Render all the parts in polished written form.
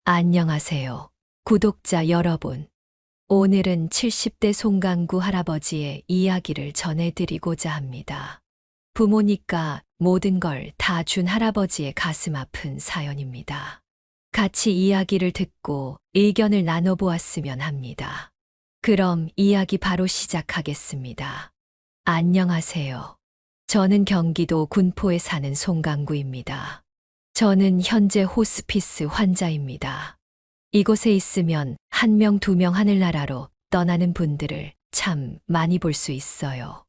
안녕하세요. 구독자 여러분. 오늘은 70대 송강구 할아버지의 이야기를 전해드리고자 합니다. 부모니까 모든 걸 다 준 할아버지의 가슴 아픈 사연입니다. 같이 이야기를 듣고 의견을 나눠보았으면 합니다. 그럼 이야기 바로 시작하겠습니다. 안녕하세요. 저는 경기도 군포에 사는 송강구입니다. 저는 현재 호스피스 환자입니다. 이곳에 있으면 한 명, 두 명 하늘나라로 떠나는 분들을 참 많이 볼 수 있어요.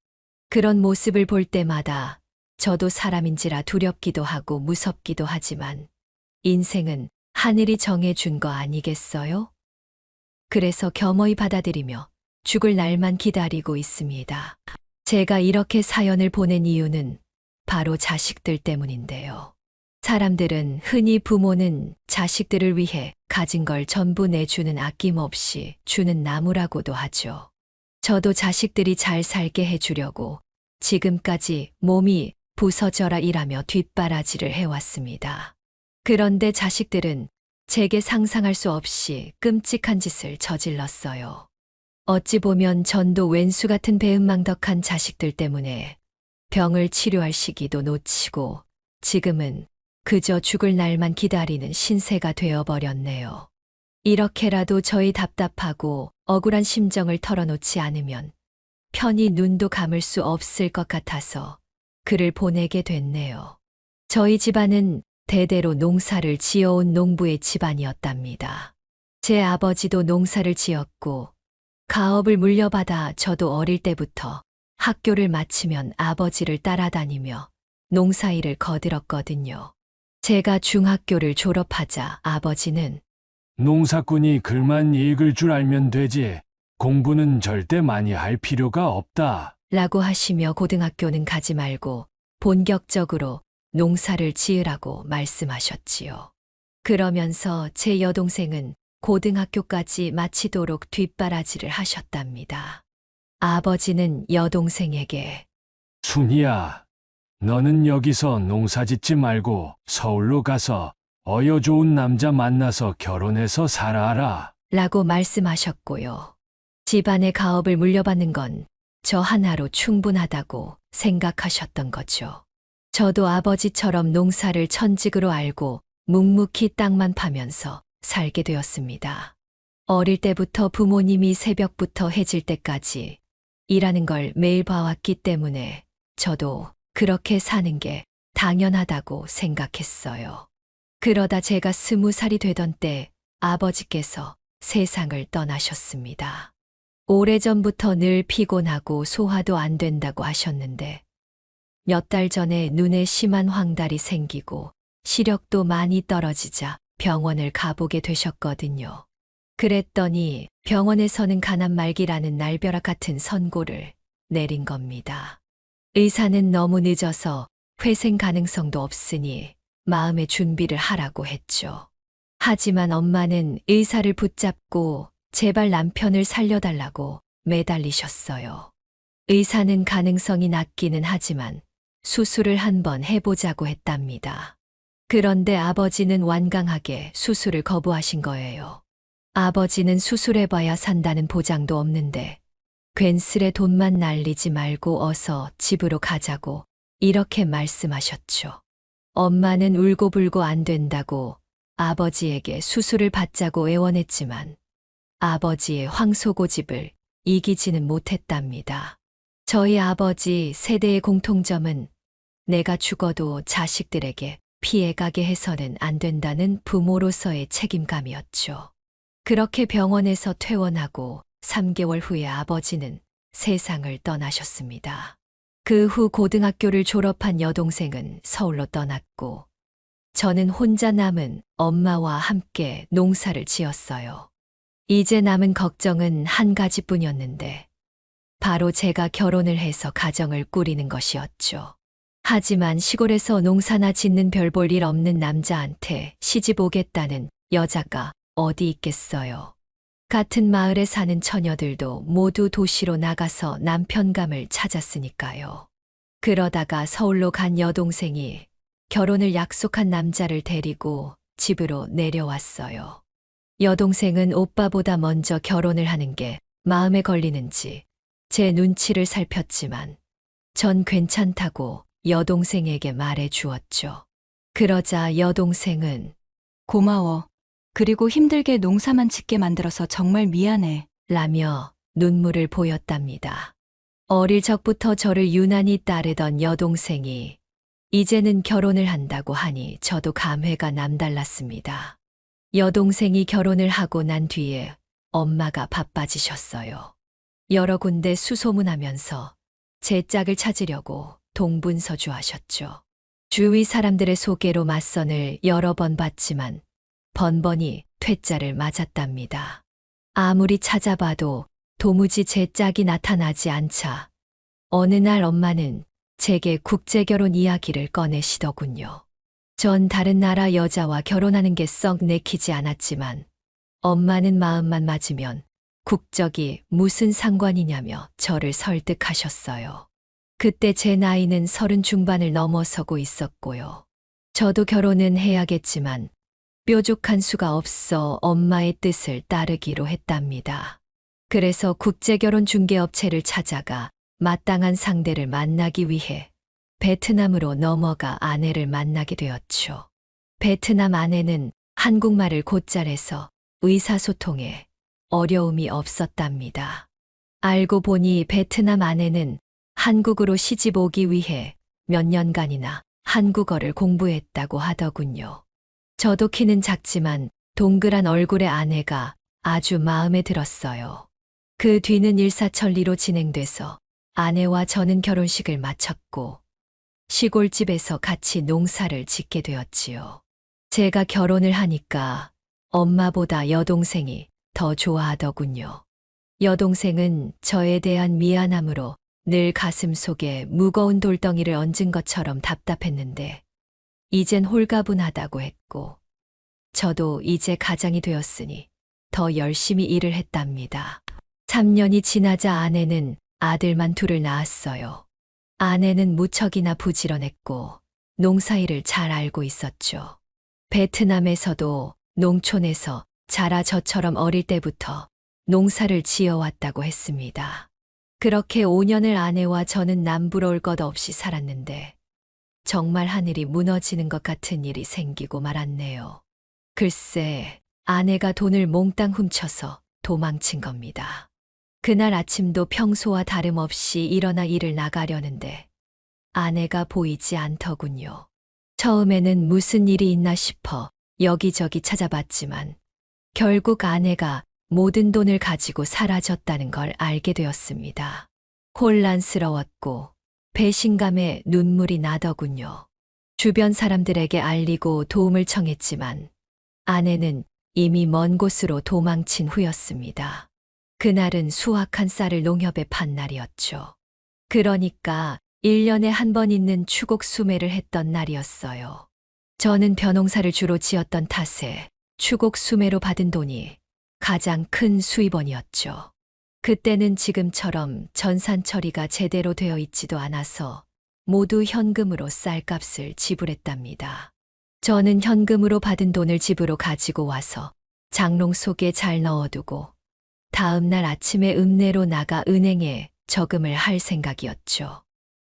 그런 모습을 볼 때마다 저도 사람인지라 두렵기도 하고 무섭기도 하지만 인생은 하늘이 정해준 거 아니겠어요? 그래서 겸허히 받아들이며 죽을 날만 기다리고 있습니다. 제가 이렇게 사연을 보낸 이유는 바로 자식들 때문인데요. 사람들은 흔히 부모는 자식들을 위해 가진 걸 전부 내주는 아낌없이 주는 나무라고도 하죠. 저도 자식들이 잘 살게 해주려고 지금까지 몸이 부서져라 일하며 뒷바라지를 해왔습니다. 그런데 자식들은 제게 상상할 수 없이 끔찍한 짓을 저질렀어요. 어찌 보면 전도 왼수 같은 배은망덕한 자식들 때문에 병을 치료할 시기도 놓치고 지금은 그저 죽을 날만 기다리는 신세가 되어버렸네요. 이렇게라도 저희 답답하고 억울한 심정을 털어놓지 않으면 편히 눈도 감을 수 없을 것 같아서 글을 보내게 됐네요. 저희 집안은 대대로 농사를 지어온 농부의 집안이었답니다. 제 아버지도 농사를 지었고 가업을 물려받아 저도 어릴 때부터 학교를 마치면 아버지를 따라다니며 농사일을 거들었거든요. 제가 중학교를 졸업하자 아버지는 농사꾼이 글만 읽을 줄 알면 되지. 공부는 절대 많이 할 필요가 없다. 라고 하시며 고등학교는 가지 말고 본격적으로 농사를 지으라고 말씀하셨지요. 그러면서 제 여동생은 고등학교까지 마치도록 뒷바라지를 하셨답니다. 아버지는 여동생에게 순이야, 너는 여기서 농사 짓지 말고 서울로 가서 어여 좋은 남자 만나서 결혼해서 살아라. 라고 말씀하셨고요. 집안의 가업을 물려받는 건 저 하나로 충분하다고 생각하셨던 거죠. 저도 아버지처럼 농사를 천직으로 알고 묵묵히 땅만 파면서 살게 되었습니다. 어릴 때부터 부모님이 새벽부터 해질 때까지 일하는 걸 매일 봐왔기 때문에 저도 그렇게 사는 게 당연하다고 생각했어요. 그러다 제가 20살이 되던 때 아버지께서 세상을 떠나셨습니다. 오래전부터 늘 피곤하고 소화도 안 된다고 하셨는데 몇 달 전에 눈에 심한 황달이 생기고 시력도 많이 떨어지자 병원을 가보게 되셨거든요. 그랬더니 병원에서는 간암말기라는 날벼락 같은 선고를 내린 겁니다. 의사는 너무 늦어서 회생 가능성도 없으니 마음의 준비를 하라고 했죠. 하지만 엄마는 의사를 붙잡고 제발 남편을 살려달라고 매달리셨어요. 의사는 가능성이 낮기는 하지만 수술을 한번 해보자고 했답니다. 그런데 아버지는 완강하게 수술을 거부하신 거예요. 아버지는 수술해봐야 산다는 보장도 없는데 괜스레 돈만 날리지 말고 어서 집으로 가자고 이렇게 말씀하셨죠. 엄마는 울고불고 안 된다고 아버지에게 수술을 받자고 애원했지만 아버지의 황소고집을 이기지는 못했답니다. 저희 아버지 세대의 공통점은 내가 죽어도 자식들에게 피해가게 해서는 안 된다는 부모로서의 책임감이었죠. 그렇게 병원에서 퇴원하고 3개월 후에 아버지는 세상을 떠나셨습니다. 그 후 고등학교를 졸업한 여동생은 서울로 떠났고 저는 혼자 남은 엄마와 함께 농사를 지었어요. 이제 남은 걱정은 한 가지뿐이었는데 바로 제가 결혼을 해서 가정을 꾸리는 것이었죠. 하지만 시골에서 농사나 짓는 별 볼 일 없는 남자한테 시집 오겠다는 여자가 어디 있겠어요. 같은 마을에 사는 처녀들도 모두 도시로 나가서 남편감을 찾았으니까요. 그러다가 서울로 간 여동생이 결혼을 약속한 남자를 데리고 집으로 내려왔어요. 여동생은 오빠보다 먼저 결혼을 하는 게 마음에 걸리는지 제 눈치를 살폈지만 전 괜찮다고 여동생에게 말해 주었죠. 그러자 여동생은 고마워. 그리고 힘들게 농사만 짓게 만들어서 정말 미안해. 라며 눈물을 보였답니다. 어릴 적부터 저를 유난히 따르던 여동생이 이제는 결혼을 한다고 하니 저도 감회가 남달랐습니다. 여동생이 결혼을 하고 난 뒤에 엄마가 바빠지셨어요. 여러 군데 수소문하면서 제 짝을 찾으려고 동분서주하셨죠. 주위 사람들의 소개로 맞선을 여러 번 봤지만 번번이 퇴짜를 맞았답니다. 아무리 찾아봐도 도무지 제 짝이 나타나지 않자 어느 날 엄마는 제게 국제결혼 이야기를 꺼내시더군요. 전 다른 나라 여자와 결혼하는 게 썩 내키지 않았지만 엄마는 마음만 맞으면 국적이 무슨 상관이냐며 저를 설득하셨어요. 그때 제 나이는 30 중반을 넘어서고 있었고요. 저도 결혼은 해야겠지만 뾰족한 수가 없어 엄마의 뜻을 따르기로 했답니다. 그래서 국제결혼 중개업체를 찾아가 마땅한 상대를 만나기 위해 베트남으로 넘어가 아내를 만나게 되었죠. 베트남 아내는 한국말을 곧잘해서 의사소통에 어려움이 없었답니다. 알고 보니 베트남 아내는 한국으로 시집 오기 위해 몇 년간이나 한국어를 공부했다고 하더군요. 저도 키는 작지만 동그란 얼굴의 아내가 아주 마음에 들었어요. 그 뒤는 일사천리로 진행돼서 아내와 저는 결혼식을 마쳤고 시골집에서 같이 농사를 짓게 되었지요. 제가 결혼을 하니까 엄마보다 여동생이 더 좋아하더군요. 여동생은 저에 대한 미안함으로 늘 가슴 속에 무거운 돌덩이를 얹은 것처럼 답답했는데 이젠 홀가분하다고 했고 저도 이제 가장이 되었으니 더 열심히 일을 했답니다. 3년이 지나자 아내는 아들만 둘을 낳았어요. 아내는 무척이나 부지런했고 농사일을 잘 알고 있었죠. 베트남에서도 농촌에서 자라 저처럼 어릴 때부터 농사를 지어왔다고 했습니다. 그렇게 5년을 아내와 저는 남부러울 것 없이 살았는데 정말 하늘이 무너지는 것 같은 일이 생기고 말았네요. 글쎄, 아내가 돈을 몽땅 훔쳐서 도망친 겁니다. 그날 아침도 평소와 다름없이 일어나 일을 나가려는데 아내가 보이지 않더군요. 처음에는 무슨 일이 있나 싶어 여기저기 찾아봤지만 결국 아내가 모든 돈을 가지고 사라졌다는 걸 알게 되었습니다. 혼란스러웠고 배신감에 눈물이 나더군요. 주변 사람들에게 알리고 도움을 청했지만 아내는 이미 먼 곳으로 도망친 후였습니다. 그날은 수확한 쌀을 농협에 판 날이었죠. 그러니까 1년에 한 번 있는 추곡 수매를 했던 날이었어요. 저는 벼농사를 주로 지었던 탓에 추곡 수매로 받은 돈이 가장 큰 수입원이었죠. 그때는 지금처럼 전산 처리가 제대로 되어 있지도 않아서 모두 현금으로 쌀값을 지불했답니다. 저는 현금으로 받은 돈을 집으로 가지고 와서 장롱 속에 잘 넣어두고 다음 날 아침에 읍내로 나가 은행에 저금을 할 생각이었죠.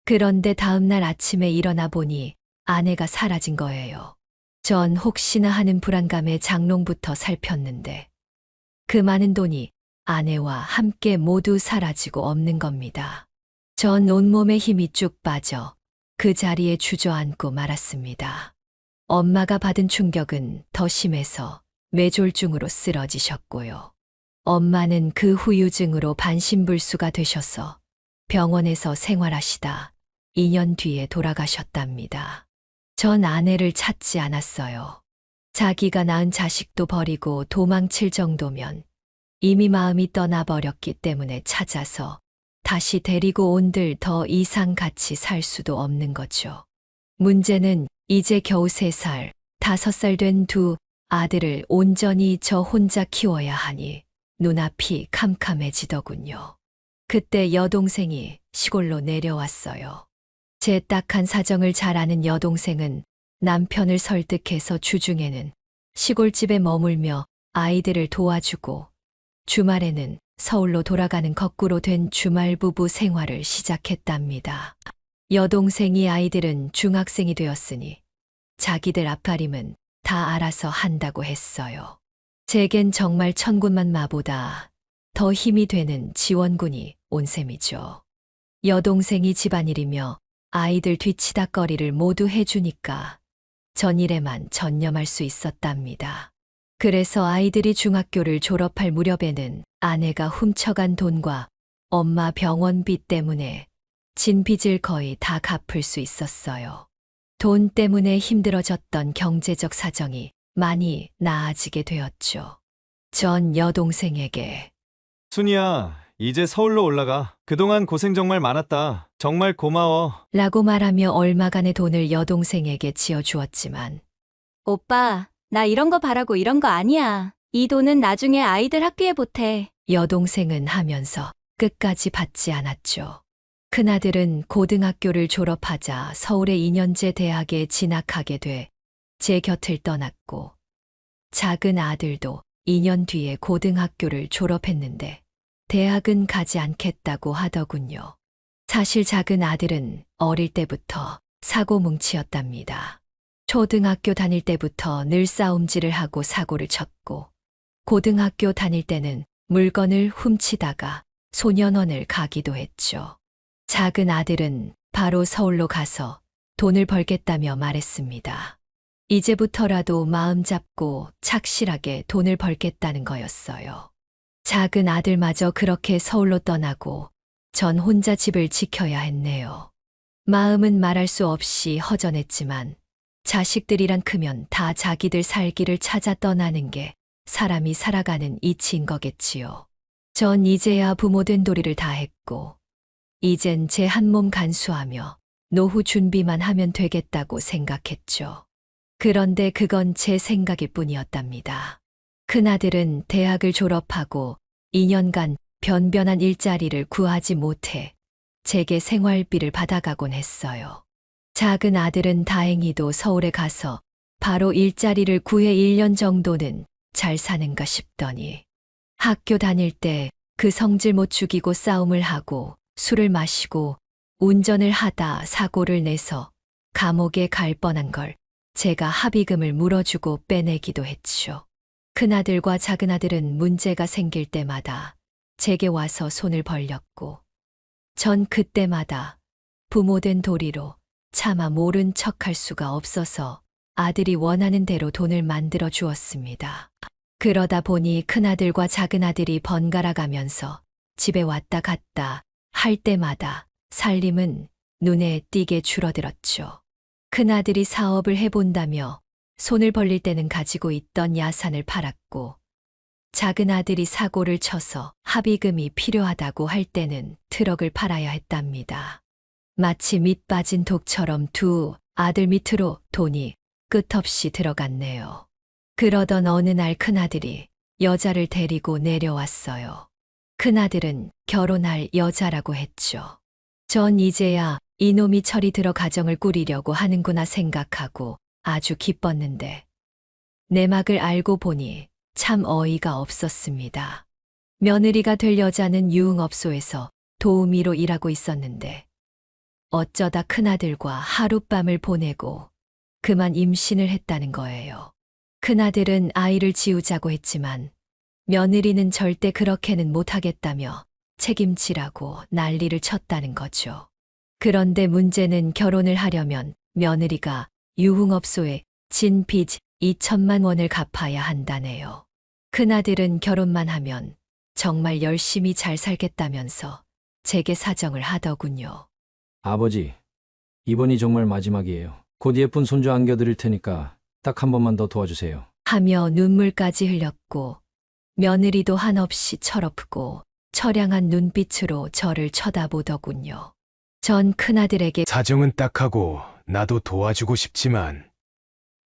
그런데 다음 날 아침에 일어나 보니 아내가 사라진 거예요. 전 혹시나 하는 불안감에 장롱부터 살폈는데 그 많은 돈이 아내와 함께 모두 사라지고 없는 겁니다. 전 온몸에 힘이 쭉 빠져 그 자리에 주저앉고 말았습니다. 엄마가 받은 충격은 더 심해서 뇌졸중으로 쓰러지셨고요. 엄마는 그 후유증으로 반신불수가 되셔서 병원에서 생활하시다 2년 뒤에 돌아가셨답니다. 전 아내를 찾지 않았어요. 자기가 낳은 자식도 버리고 도망칠 정도면 이미 마음이 떠나버렸기 때문에 찾아서 다시 데리고 온들 더 이상 같이 살 수도 없는 거죠. 문제는 이제 겨우 3살, 5살 된 두 아들을 온전히 저 혼자 키워야 하니 눈앞이 캄캄해지더군요. 그때 여동생이 시골로 내려왔어요. 제 딱한 사정을 잘 아는 여동생은 남편을 설득해서 주중에는 시골집에 머물며 아이들을 도와주고 주말에는 서울로 돌아가는 거꾸로 된 주말 부부 생활을 시작했답니다. 여동생이 아이들은 중학생이 되었으니 자기들 앞가림은 다 알아서 한다고 했어요. 제겐 정말 천군만 마보다 더 힘이 되는 지원군이 온 셈이죠. 여동생이 집안일이며 아이들 뒤치다꺼리를 모두 해주니까 전 일에만 전념할 수 있었답니다. 그래서 아이들이 중학교를 졸업할 무렵에는 아내가 훔쳐간 돈과 엄마 병원비 때문에 진 빚을 거의 다 갚을 수 있었어요. 돈 때문에 힘들어졌던 경제적 사정이 많이 나아지게 되었죠. 전 여동생에게 순이야, 이제 서울로 올라가. 그동안 고생 정말 많았다. 정말 고마워. 라고 말하며 얼마간의 돈을 여동생에게 지어주었지만 오빠, 나 이런 거 바라고 이런 거 아니야. 이 돈은 나중에 아이들 학비에 보태. 여동생은 하면서 끝까지 받지 않았죠. 큰아들은 고등학교를 졸업하자 서울의 2년제 대학에 진학하게 돼 제 곁을 떠났고 작은 아들도 2년 뒤에 고등학교를 졸업했는데 대학은 가지 않겠다고 하더군요. 사실 작은 아들은 어릴 때부터 사고뭉치였답니다. 초등학교 다닐 때부터 늘 싸움질을 하고 사고를 쳤고 고등학교 다닐 때는 물건을 훔치다가 소년원을 가기도 했죠. 작은 아들은 바로 서울로 가서 돈을 벌겠다며 말했습니다. 이제부터라도 마음 잡고 착실하게 돈을 벌겠다는 거였어요. 작은 아들마저 그렇게 서울로 떠나고 전 혼자 집을 지켜야 했네요. 마음은 말할 수 없이 허전했지만 자식들이란 크면 다 자기들 살 길을 찾아 떠나는 게 사람이 살아가는 이치인 거겠지요. 전 이제야 부모된 도리를 다 했고 이젠 제 한 몸 간수하며 노후 준비만 하면 되겠다고 생각했죠. 그런데 그건 제 생각일 뿐이었답니다. 큰아들은 대학을 졸업하고 2년간 변변한 일자리를 구하지 못해 제게 생활비를 받아가곤 했어요. 작은 아들은 다행히도 서울에 가서 바로 일자리를 구해 1년 정도는 잘 사는가 싶더니 학교 다닐 때 그 성질 못 죽이고 싸움을 하고 술을 마시고 운전을 하다 사고를 내서 감옥에 갈 뻔한 걸 제가 합의금을 물어주고 빼내기도 했죠. 큰아들과 작은아들은 문제가 생길 때마다 제게 와서 손을 벌렸고 전 그때마다 부모된 도리로 차마 모른 척할 수가 없어서 아들이 원하는 대로 돈을 만들어 주었습니다. 그러다 보니 큰아들과 작은아들이 번갈아 가면서 집에 왔다 갔다 할 때마다 살림은 눈에 띄게 줄어들었죠. 큰아들이 사업을 해본다며 손을 벌릴 때는 가지고 있던 야산을 팔았고 작은아들이 사고를 쳐서 합의금이 필요하다고 할 때는 트럭을 팔아야 했답니다. 마치 밑 빠진 독처럼 두 아들 밑으로 돈이 끝없이 들어갔네요. 그러던 어느 날 큰아들이 여자를 데리고 내려왔어요. 큰아들은 결혼할 여자라고 했죠. 전 이제야 이놈이 철이 들어 가정을 꾸리려고 하는구나 생각하고 아주 기뻤는데 내막을 알고 보니 참 어이가 없었습니다. 며느리가 될 여자는 유흥업소에서 도우미로 일하고 있었는데 어쩌다 큰아들과 하룻밤을 보내고 그만 임신을 했다는 거예요. 큰아들은 아이를 지우자고 했지만 며느리는 절대 그렇게는 못하겠다며 책임지라고 난리를 쳤다는 거죠. 그런데 문제는 결혼을 하려면 며느리가 유흥업소에 진 빚 2천만 원을 갚아야 한다네요. 큰아들은 결혼만 하면 정말 열심히 잘 살겠다면서 제게 사정을 하더군요. 아버지, 이번이 정말 마지막이에요. 곧 예쁜 손주 안겨드릴 테니까 딱 한 번만 더 도와주세요. 하며 눈물까지 흘렸고 며느리도 한없이 철없고 처량한 눈빛으로 저를 쳐다보더군요. 전 큰아들에게 사정은 딱하고 나도 도와주고 싶지만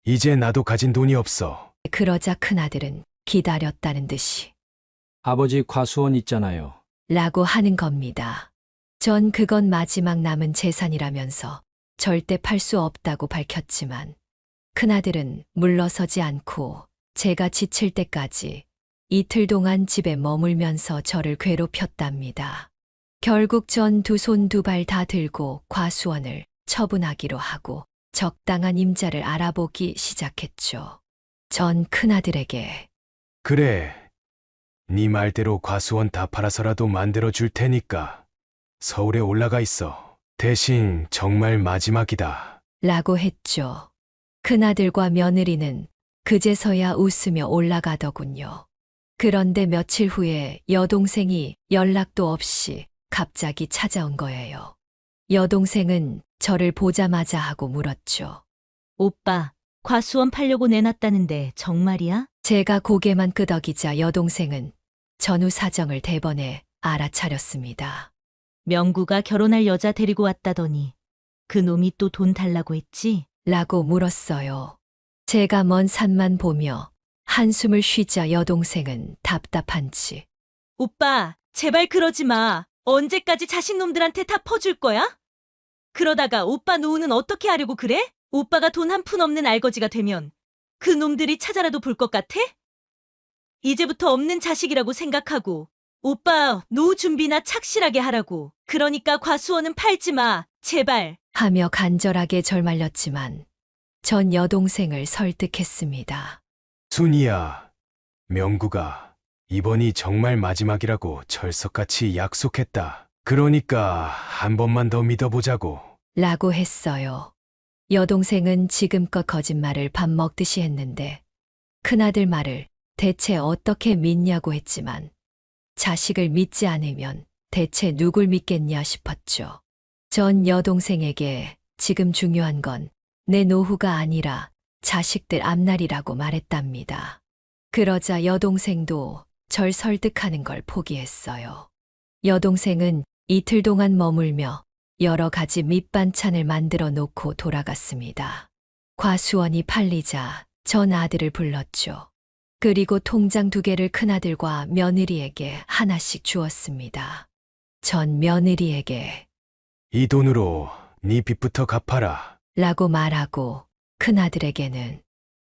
이제 나도 가진 돈이 없어. 그러자 큰아들은 기다렸다는 듯이 아버지 과수원 있잖아요. 라고 하는 겁니다. 전 그건 마지막 남은 재산이라면서 절대 팔 수 없다고 밝혔지만 큰아들은 물러서지 않고 제가 지칠 때까지 이틀 동안 집에 머물면서 저를 괴롭혔답니다. 결국 전 두 손 두 발 다 들고 과수원을 처분하기로 하고 적당한 임자를 알아보기 시작했죠. 전 큰아들에게 그래. 네 말대로 과수원 다 팔아서라도 만들어 줄 테니까 서울에 올라가 있어. 대신 정말 마지막이다. 라고 했죠. 큰아들과 며느리는 그제서야 웃으며 올라가더군요. 그런데 며칠 후에 여동생이 연락도 없이 갑자기 찾아온 거예요. 여동생은 저를 보자마자 하고 물었죠. 오빠, 과수원 팔려고 내놨다는데 정말이야? 제가 고개만 끄덕이자 여동생은 전후 사정을 대번에 알아차렸습니다. 명구가 결혼할 여자 데리고 왔다더니 그 놈이 또 돈 달라고 했지? 라고 물었어요. 제가 먼 산만 보며 한숨을 쉬자 여동생은 답답한지 오빠, 제발 그러지 마. 언제까지 자식놈들한테 다 퍼줄 거야? 그러다가 오빠 노후는 어떻게 하려고 그래? 오빠가 돈 한 푼 없는 알거지가 되면 그 놈들이 찾아라도 볼 것 같아? 이제부터 없는 자식이라고 생각하고 오빠 노후 준비나 착실하게 하라고. 그러니까 과수원은 팔지 마. 제발. 하며 간절하게 절말렸지만 전 여동생을 설득했습니다. 순이야, 명구가 이번이 정말 마지막이라고 철석같이 약속했다. 그러니까 한 번만 더 믿어보자고. 라고 했어요. 여동생은 지금껏 거짓말을 밥 먹듯이 했는데 큰아들 말을 대체 어떻게 믿냐고 했지만 자식을 믿지 않으면 대체 누굴 믿겠냐 싶었죠. 전 여동생에게 지금 중요한 건 내 노후가 아니라 자식들 앞날이라고 말했답니다. 그러자 여동생도 절 설득하는 걸 포기했어요. 여동생은 이틀 동안 머물며 여러 가지 밑반찬을 만들어 놓고 돌아갔습니다. 과수원이 팔리자 전 아들을 불렀죠. 그리고 통장 2개를 큰아들과 며느리에게 하나씩 주었습니다. 전 며느리에게 이 돈으로 네 빚부터 갚아라. 라고 말하고 큰아들에게는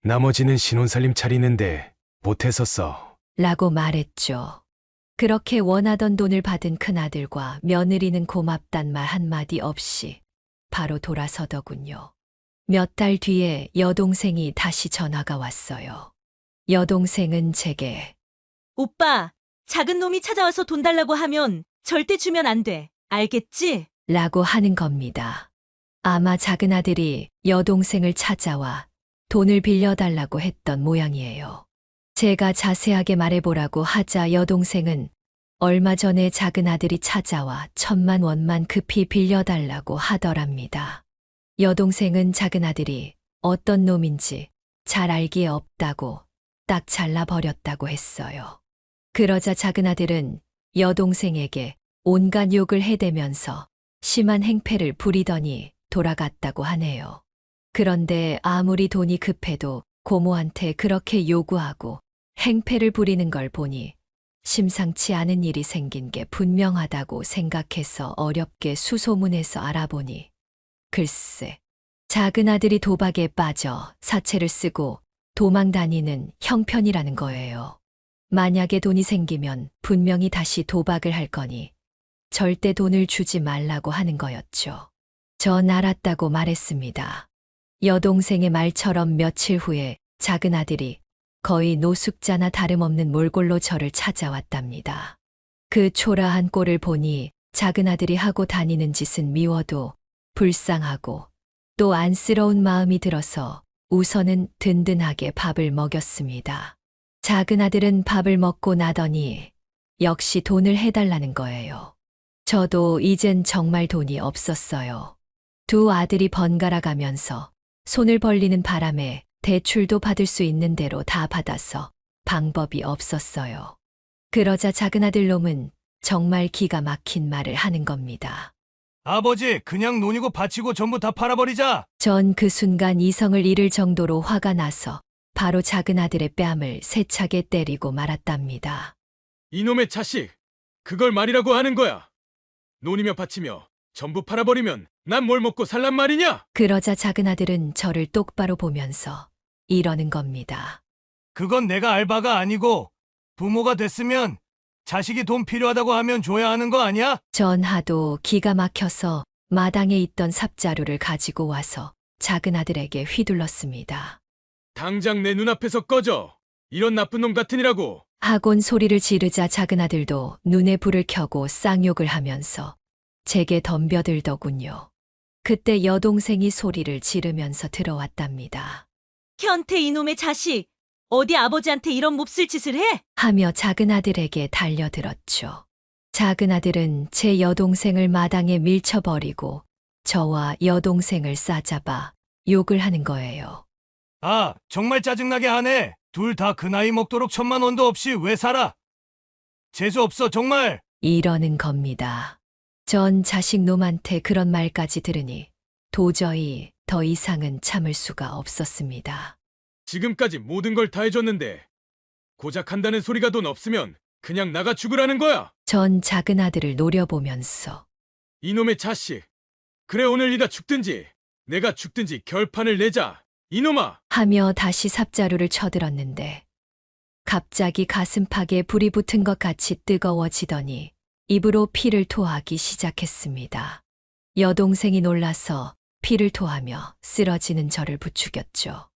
나머지는 신혼살림 차리는데 보태서 써. 라고 말했죠. 그렇게 원하던 돈을 받은 큰아들과 며느리는 고맙단 말 한마디 없이 바로 돌아서더군요. 몇 달 뒤에 여동생이 다시 전화가 왔어요. 여동생은 제게 오빠, 작은 놈이 찾아와서 돈 달라고 하면 절대 주면 안 돼. 알겠지? 라고 하는 겁니다. 아마 작은 아들이 여동생을 찾아와 돈을 빌려달라고 했던 모양이에요. 제가 자세하게 말해보라고 하자 여동생은 얼마 전에 작은 아들이 찾아와 1,000만 원만 급히 빌려달라고 하더랍니다. 여동생은 작은 아들이 어떤 놈인지 잘 알기에 없다고 딱 잘라버렸다고 했어요. 그러자 작은 아들은 여동생에게 온갖 욕을 해대면서 심한 행패를 부리더니 돌아갔다고 하네요. 그런데 아무리 돈이 급해도 고모한테 그렇게 요구하고 행패를 부리는 걸 보니 심상치 않은 일이 생긴 게 분명하다고 생각해서 어렵게 수소문해서 알아보니 글쎄, 작은 아들이 도박에 빠져 사채를 쓰고 도망 다니는 형편이라는 거예요. 만약에 돈이 생기면 분명히 다시 도박을 할 거니 절대 돈을 주지 말라고 하는 거였죠. 전 알았다고 말했습니다. 여동생의 말처럼 며칠 후에 작은 아들이 거의 노숙자나 다름없는 몰골로 저를 찾아왔답니다. 그 초라한 꼴을 보니 작은 아들이 하고 다니는 짓은 미워도 불쌍하고 또 안쓰러운 마음이 들어서 우선은 든든하게 밥을 먹였습니다. 작은 아들은 밥을 먹고 나더니 역시 돈을 해달라는 거예요. 저도 이젠 정말 돈이 없었어요. 두 아들이 번갈아 가면서 손을 벌리는 바람에 대출도 받을 수 있는 대로 다 받아서 방법이 없었어요. 그러자 작은 아들 놈은 정말 기가 막힌 말을 하는 겁니다. 아버지, 그냥 논이고 밭이고 전부 다 팔아버리자. 전 그 순간 이성을 잃을 정도로 화가 나서 바로 작은 아들의 뺨을 세차게 때리고 말았답니다. 이놈의 자식, 그걸 말이라고 하는 거야. 논이며 밭이며 전부 팔아버리면 난 뭘 먹고 살란 말이냐? 그러자 작은 아들은 저를 똑바로 보면서 이러는 겁니다. 그건 내가 알바가 아니고 부모가 됐으면 자식이 돈 필요하다고 하면 줘야 하는 거 아니야? 전 하도 기가 막혀서 마당에 있던 삽자루를 가지고 와서 작은 아들에게 휘둘렀습니다. 당장 내 눈앞에서 꺼져. 이런 나쁜 놈 같으니라고. 하곤 소리를 지르자 작은 아들도 눈에 불을 켜고 쌍욕을 하면서 제게 덤벼들더군요. 그때 여동생이 소리를 지르면서 들어왔답니다. 현태 이놈의 자식, 어디 아버지한테 이런 몹쓸 짓을 해? 하며 작은 아들에게 달려들었죠. 작은 아들은 제 여동생을 마당에 밀쳐버리고 저와 여동생을 싸잡아 욕을 하는 거예요. 아, 정말 짜증나게 하네. 둘 다 그 나이 먹도록 1,000만 원도 없이 왜 살아? 재수 없어, 정말. 이러는 겁니다. 전 자식 놈한테 그런 말까지 들으니 도저히 더 이상은 참을 수가 없었습니다. 지금까지 모든 걸 다 해줬는데 고작 한다는 소리가 돈 없으면 그냥 나가 죽으라는 거야. 전 작은 아들을 노려보면서 이놈의 자식. 그래 오늘 네가 죽든지 내가 죽든지 결판을 내자. 이놈아. 하며 다시 삽자루를 쳐들었는데 갑자기 가슴팍에 불이 붙은 것 같이 뜨거워지더니 입으로 피를 토하기 시작했습니다. 여동생이 놀라서 피를 토하며 쓰러지는 저를 부추겼죠.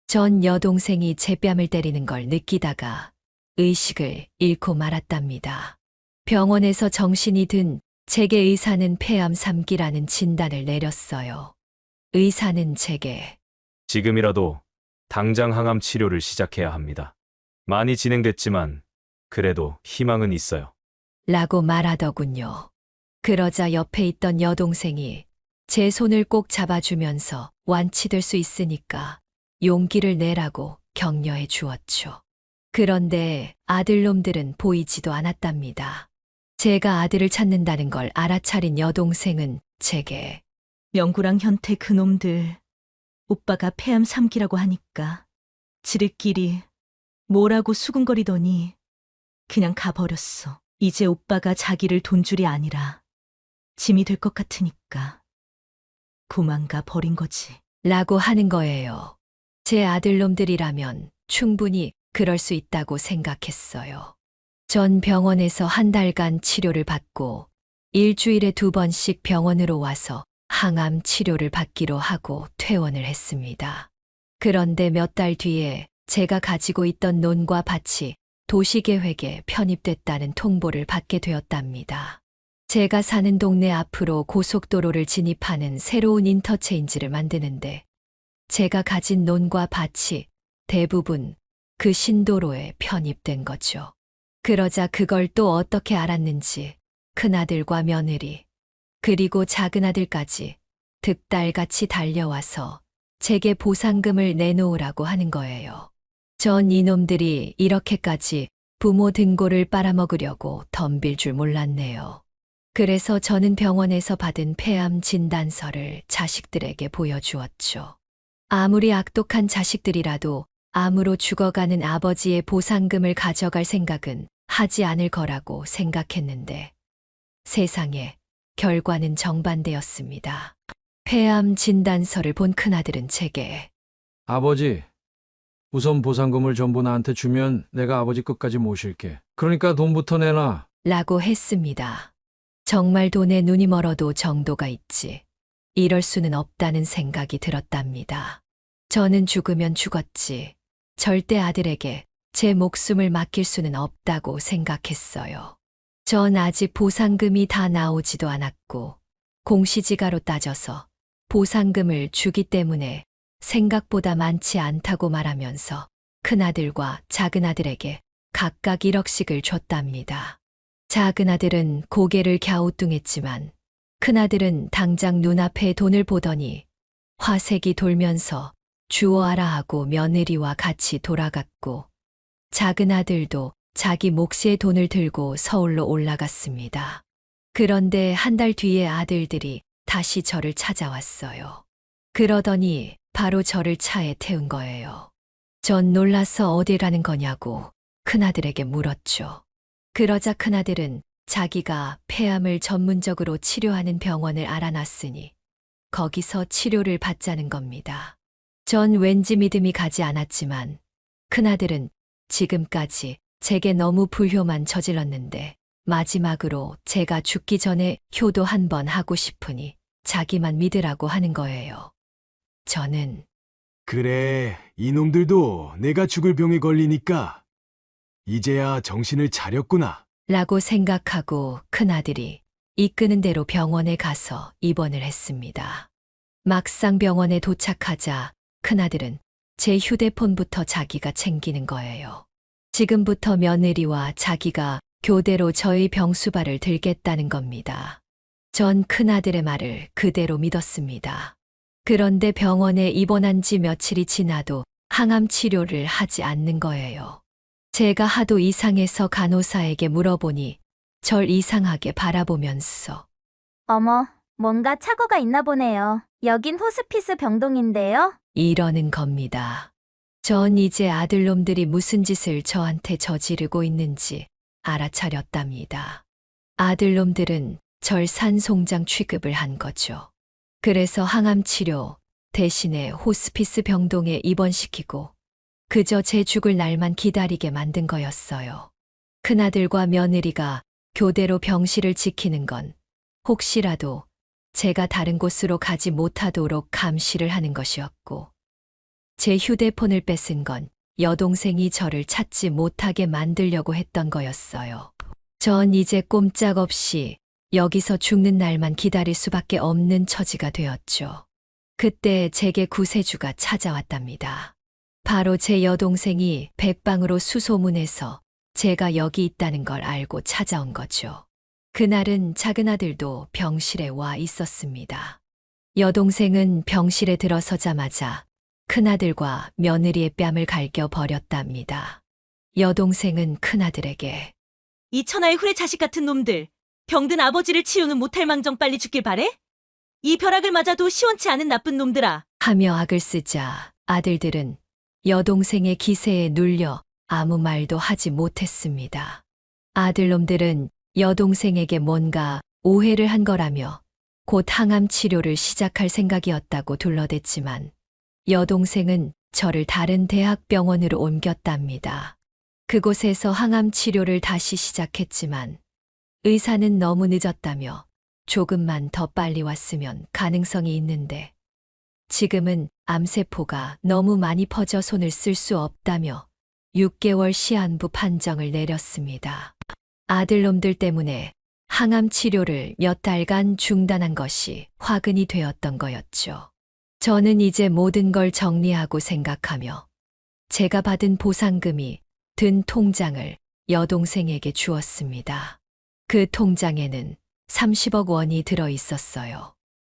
전 여동생이 제 뺨을 때리는 걸 느끼다가 의식을 잃고 말았답니다. 병원에서 정신이 든 제게 의사는 폐암 3기라는 진단을 내렸어요. 의사는 제게 지금이라도 당장 항암 치료를 시작해야 합니다. 많이 진행됐지만 그래도 희망은 있어요. 라고 말하더군요. 그러자 옆에 있던 여동생이 제 손을 꼭 잡아주면서 완치될 수 있으니까 용기를 내라고 격려해 주었죠. 그런데 아들놈들은 보이지도 않았답니다. 제가 아들을 찾는다는 걸 알아차린 여동생은 제게 명구랑 현태 그놈들, 오빠가 폐암 3기라고 하니까 지들끼리 뭐라고 수군거리더니 그냥 가버렸어. 이제 오빠가 자기를 돈줄이 아니라 짐이 될 것 같으니까 도망가 버린 거지. 라고 하는 거예요. 제 아들놈들이라면 충분히 그럴 수 있다고 생각했어요. 전 병원에서 한 달간 치료를 받고 일주일에 2번씩 병원으로 와서 항암 치료를 받기로 하고 퇴원을 했습니다. 그런데 몇 달 뒤에 제가 가지고 있던 논과 밭이 도시계획에 편입됐다는 통보를 받게 되었답니다. 제가 사는 동네 앞으로 고속도로를 진입하는 새로운 인터체인지를 만드는데 제가 가진 논과 밭이 대부분 그 신도로에 편입된 거죠. 그러자 그걸 또 어떻게 알았는지 큰아들과 며느리 그리고 작은아들까지 득달같이 달려와서 제게 보상금을 내놓으라고 하는 거예요. 전 이놈들이 이렇게까지 부모 등골을 빨아먹으려고 덤빌 줄 몰랐네요. 그래서 저는 병원에서 받은 폐암 진단서를 자식들에게 보여주었죠. 아무리 악독한 자식들이라도 암으로 죽어가는 아버지의 보상금을 가져갈 생각은 하지 않을 거라고 생각했는데 세상에 결과는 정반대였습니다. 폐암 진단서를 본 큰아들은 제게 아버지, 우선 보상금을 전부 나한테 주면 내가 아버지 끝까지 모실게. 그러니까 돈부터 내놔. 라고 했습니다. 정말 돈에 눈이 멀어도 정도가 있지. 이럴 수는 없다는 생각이 들었답니다. 저는 죽으면 죽었지. 절대 아들에게 제 목숨을 맡길 수는 없다고 생각했어요. 전 아직 보상금이 다 나오지도 않았고 공시지가로 따져서 보상금을 주기 때문에 생각보다 많지 않다고 말하면서 큰아들과 작은아들에게 각각 1억씩을 줬답니다. 작은아들은 고개를 갸우뚱했지만 큰아들은 당장 눈앞에 돈을 보더니 화색이 돌면서 주워와라 하고 며느리와 같이 돌아갔고 작은아들도 자기 몫의 돈을 들고 서울로 올라갔습니다. 그런데 한 달 뒤에 아들들이 다시 저를 찾아왔어요. 그러더니 바로 저를 차에 태운 거예요. 전 놀라서 어딜 가는 거냐고 큰아들에게 물었죠. 그러자 큰아들은 자기가 폐암을 전문적으로 치료하는 병원을 알아놨으니 거기서 치료를 받자는 겁니다. 전 왠지 믿음이 가지 않았지만 큰아들은 지금까지 제게 너무 불효만 저질렀는데 마지막으로 제가 죽기 전에 효도 한 번 하고 싶으니 자기만 믿으라고 하는 거예요. 저는 그래, 이놈들도 내가 죽을 병에 걸리니까 이제야 정신을 차렸구나. 라고 생각하고 큰아들이 이끄는 대로 병원에 가서 입원을 했습니다. 막상 병원에 도착하자 큰아들은 제 휴대폰부터 자기가 챙기는 거예요. 지금부터 며느리와 자기가 교대로 저희 병수발을 들겠다는 겁니다. 전 큰아들의 말을 그대로 믿었습니다. 그런데 병원에 입원한 지 며칠이 지나도 항암 치료를 하지 않는 거예요. 제가 하도 이상해서 간호사에게 물어보니 절 이상하게 바라보면서 어머, 뭔가 착오가 있나 보네요. 여긴 호스피스 병동인데요. 이러는 겁니다. 전 이제 아들놈들이 무슨 짓을 저한테 저지르고 있는지 알아차렸답니다. 아들놈들은 절 산송장 취급을 한 거죠. 그래서 항암 치료 대신에 호스피스 병동에 입원시키고 그저 제 죽을 날만 기다리게 만든 거였어요. 큰아들과 며느리가 교대로 병실을 지키는 건 혹시라도 제가 다른 곳으로 가지 못하도록 감시를 하는 것이었고, 제 휴대폰을 뺏은 건 여동생이 저를 찾지 못하게 만들려고 했던 거였어요. 전 이제 꼼짝없이 여기서 죽는 날만 기다릴 수밖에 없는 처지가 되었죠. 그때 제게 구세주가 찾아왔답니다. 바로 제 여동생이 백방으로 수소문해서 제가 여기 있다는 걸 알고 찾아온 거죠. 그날은 작은아들도 병실에 와 있었습니다. 여동생은 병실에 들어서자마자 큰아들과 며느리의 뺨을 갈겨 버렸답니다. 여동생은 큰아들에게 이 천하의 후레 자식 같은 놈들, 병든 아버지를 치유는 못할 망정 빨리 죽길 바래? 이 벼락을 맞아도 시원치 않은 나쁜 놈들아. 하며 악을 쓰자 아들들은 여동생의 기세에 눌려 아무 말도 하지 못했습니다. 아들놈들은 여동생에게 뭔가 오해를 한 거라며 곧 항암 치료를 시작할 생각이었다고 둘러댔지만 여동생은 저를 다른 대학병원으로 옮겼답니다. 그곳에서 항암 치료를 다시 시작했지만 의사는 너무 늦었다며 조금만 더 빨리 왔으면 가능성이 있는데 지금은 암세포가 너무 많이 퍼져 손을 쓸 수 없다며 6개월 시한부 판정을 내렸습니다. 아들놈들 때문에 항암 치료를 몇 달간 중단한 것이 화근이 되었던 거였죠. 저는 이제 모든 걸 정리하고 생각하며 제가 받은 보상금이 든 통장을 여동생에게 주었습니다. 그 통장에는 30억 원이 들어 있었어요.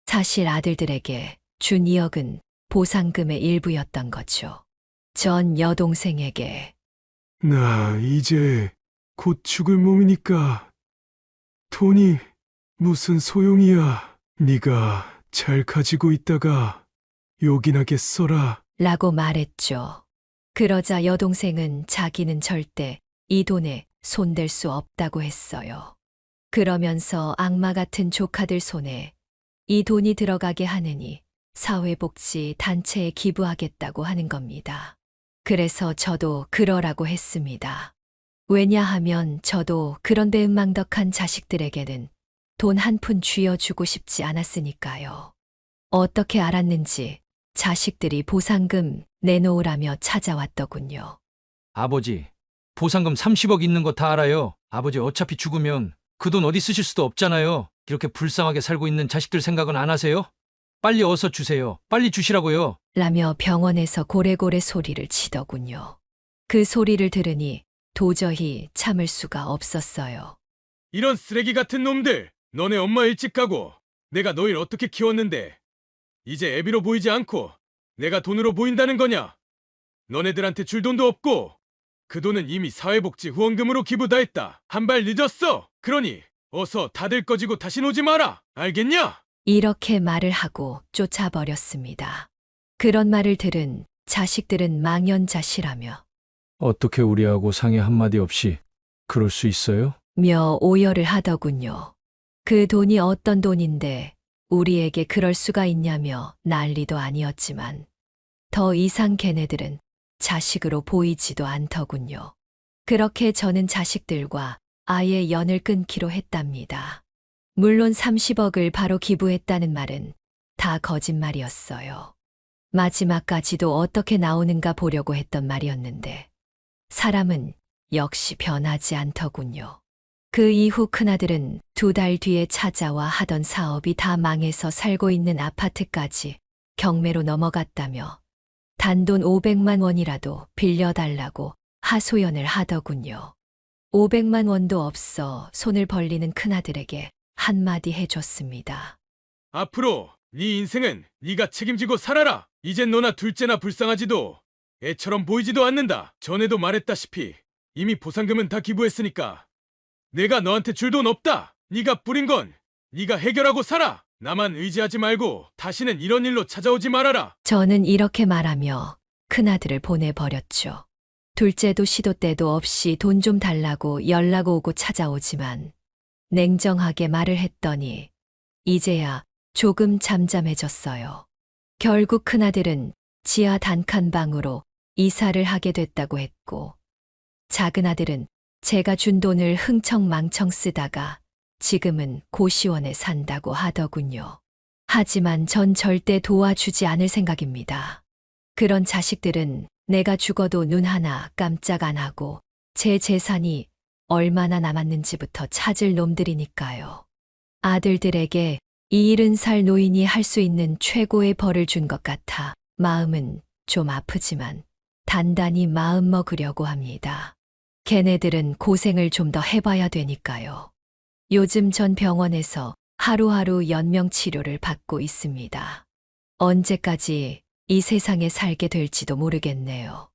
사실 아들들에게 준 2억은 보상금의 일부였던 거죠. 전 여동생에게 나 이제 곧 죽을 몸이니까 돈이 무슨 소용이야. 네가 잘 가지고 있다가 요긴하게 써라. 라고 말했죠. 그러자 여동생은 자기는 절대 이 돈에 손댈 수 없다고 했어요. 그러면서 악마 같은 조카들 손에 이 돈이 들어가게 하느니 사회복지 단체에 기부하겠다고 하는 겁니다. 그래서 저도 그러라고 했습니다. 왜냐하면 저도 그런 배은망덕한 자식들에게는 돈 한 푼 쥐어주고 싶지 않았으니까요. 어떻게 알았는지 자식들이 보상금 내놓으라며 찾아왔더군요. 아버지, 보상금 30억 있는 거 다 알아요. 아버지 어차피 죽으면 그 돈 어디 쓰실 수도 없잖아요. 이렇게 불쌍하게 살고 있는 자식들 생각은 안 하세요? 빨리 어서 주세요. 빨리 주시라고요. 라며 병원에서 고래고래 소리를 치더군요. 그 소리를 들으니 도저히 참을 수가 없었어요. 이런 쓰레기 같은 놈들! 너네 엄마 일찍 가고 내가 너희를 어떻게 키웠는데 이제 애비로 보이지 않고 내가 돈으로 보인다는 거냐? 너네들한테 줄 돈도 없고 그 돈은 이미 사회복지 후원금으로 기부 다 했다. 한 발 늦었어. 그러니 어서 다들 꺼지고 다신 오지 마라. 알겠냐? 이렇게 말을 하고 쫓아버렸습니다. 그런 말을 들은 자식들은 망연자실하며 어떻게 우리하고 상의 한마디 없이 그럴 수 있어요? 며 오열을 하더군요. 그 돈이 어떤 돈인데 우리에게 그럴 수가 있냐며 난리도 아니었지만 더 이상 걔네들은 자식으로 보이지도 않더군요. 그렇게 저는 자식들과 아예 연을 끊기로 했답니다. 물론 30억을 바로 기부했다는 말은 다 거짓말이었어요. 마지막까지도 어떻게 나오는가 보려고 했던 말이었는데 사람은 역시 변하지 않더군요. 그 이후 큰아들은 2달 뒤에 찾아와 하던 사업이 다 망해서 살고 있는 아파트까지 경매로 넘어갔다며 단돈 500만 원이라도 빌려달라고 하소연을 하더군요. 500만 원도 없어 손을 벌리는 큰아들에게 한마디 해줬습니다. 앞으로 네 인생은 네가 책임지고 살아라. 이젠 너나 둘째나 불쌍하지도 애처럼 보이지도 않는다. 전에도 말했다시피 이미 보상금은 다 기부했으니까 내가 너한테 줄 돈 없다. 네가 뿌린 건 네가 해결하고 살아. 나만 의지하지 말고 다시는 이런 일로 찾아오지 말아라. 저는 이렇게 말하며 큰아들을 보내버렸죠. 둘째도 시도 때도 없이 돈 좀 달라고 연락 오고 찾아오지만 냉정하게 말을 했더니 이제야 조금 잠잠해졌어요. 결국 큰아들은 지하 단칸방으로 이사를 하게 됐다고 했고 작은 아들은 제가 준 돈을 흥청망청 쓰다가 지금은 고시원에 산다고 하더군요. 하지만 전 절대 도와주지 않을 생각입니다. 그런 자식들은 내가 죽어도 눈 하나 깜짝 안 하고 제 재산이 얼마나 남았는지부터 찾을 놈들이니까요. 아들들에게 이 70살 노인이 할 수 있는 최고의 벌을 준 것 같아 마음은 좀 아프지만 단단히 마음 먹으려고 합니다. 걔네들은 고생을 좀 더 해봐야 되니까요. 요즘 전 병원에서 하루하루 연명 치료를 받고 있습니다. 언제까지 이 세상에 살게 될지도 모르겠네요.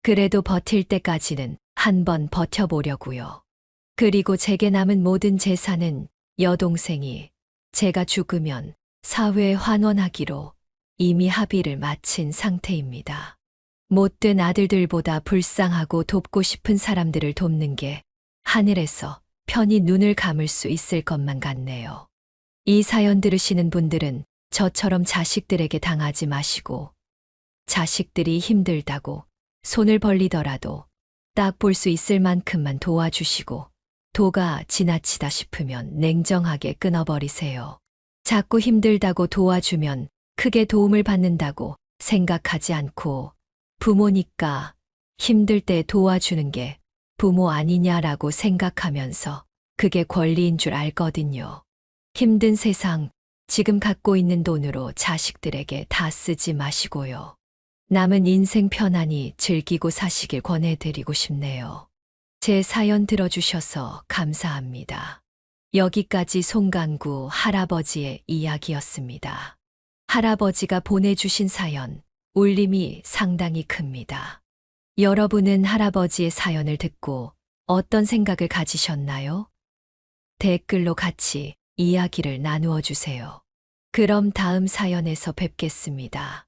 그래도 버틸 때까지는 한번 버텨보려고요. 그리고 제게 남은 모든 재산은 여동생이 제가 죽으면 사회에 환원하기로 이미 합의를 마친 상태입니다. 못된 아들들보다 불쌍하고 돕고 싶은 사람들을 돕는 게 하늘에서 편히 눈을 감을 수 있을 것만 같네요. 이 사연 들으시는 분들은 저처럼 자식들에게 당하지 마시고 자식들이 힘들다고 손을 벌리더라도 딱 볼 수 있을 만큼만 도와주시고 도가 지나치다 싶으면 냉정하게 끊어버리세요. 자꾸 힘들다고 도와주면 크게 도움을 받는다고 생각하지 않고 부모니까 힘들 때 도와주는 게 부모 아니냐라고 생각하면서 그게 권리인 줄 알거든요. 힘든 세상, 지금 갖고 있는 돈으로 자식들에게 다 쓰지 마시고요. 남은 인생 편안히 즐기고 사시길 권해드리고 싶네요. 제 사연 들어주셔서 감사합니다. 여기까지 송강구 할아버지의 이야기였습니다. 할아버지가 보내주신 사연, 울림이 상당히 큽니다. 여러분은 할아버지의 사연을 듣고 어떤 생각을 가지셨나요? 댓글로 같이 이야기를 나누어 주세요. 그럼 다음 사연에서 뵙겠습니다.